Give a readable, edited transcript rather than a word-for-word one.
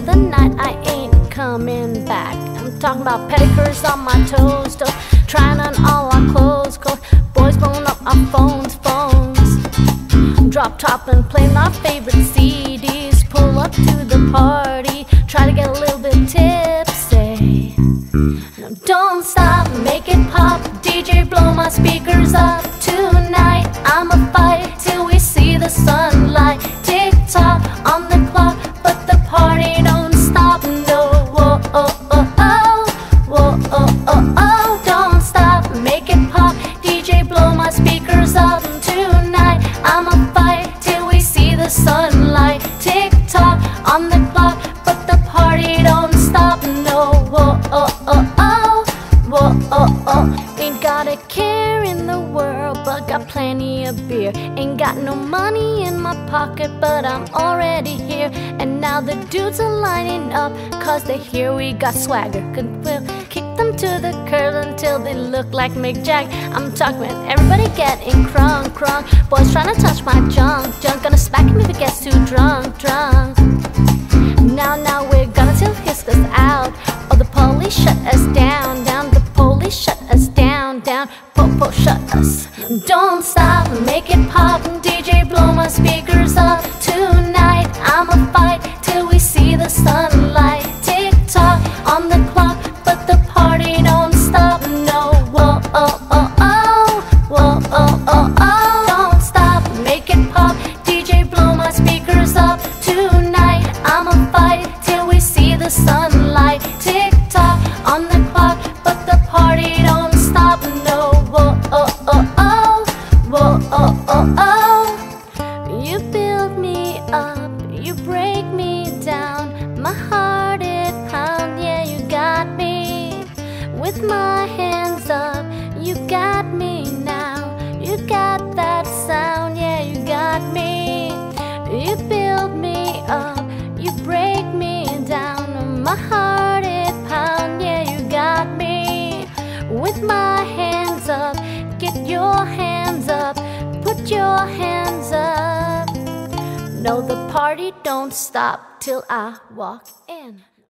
of the night, I ain't coming back. I'm talking about pedicures on my toes, trying on all our clothes. Boys blowing up our phones. Drop top and playing our favorite CDs. Pull up to the party, try to get a little bit tipsy. No, don't stop, make it pop. DJ, blow my speakers up. Tonight I'ma fight till we see the sunlight. Tick tock on the clock, but the party don't stop. No, whoa, oh, oh, oh, whoa, oh, oh, oh. Don't stop, make it pop. DJ, blow my speakers up. Tonight I'ma fight till we see the sunlight. Tick tock on the clock, but the party don't stop. No, whoa, oh, oh, oh, whoa, oh, oh. Ain't got a care in the world, but got plenty of beer. Ain't got no money in my pocket, but I'm already here. And now the dudes are lining up, cause they hear we got swagger. We'll kick them to the curb until they look like Mick Jagger. I'm talking with everybody getting crunk. Boys trying to touch my junk. Gonna smack him if he gets too drunk. Now we're gonna till Hiskers out, or the police shut us down. The police shut us down. Po shut us. Don't stop, make it pop. DJ, blow my speakers up. Tonight I'ma fight till we see the sunlight. Tick tock on the clock, but the party don't stop. No, whoa, oh, oh, oh, whoa, oh, oh, oh. Don't stop, make it pop. DJ, blow my speakers up. Tonight I'ma fight till we see the sunlight. Tick tock on the clock, but the party don't stop. No, whoa, oh, oh, oh, whoa, oh, oh, oh. You build me up, you break me down. My heart it pounds, yeah, you got me. With my hands up, you got me now. You got that sound, yeah, you got me. You build me up, you break me down. My heart it pounds, yeah, you got me. With my hands up, get your hands up, put your hands up. No, the party don't stop till I walk in.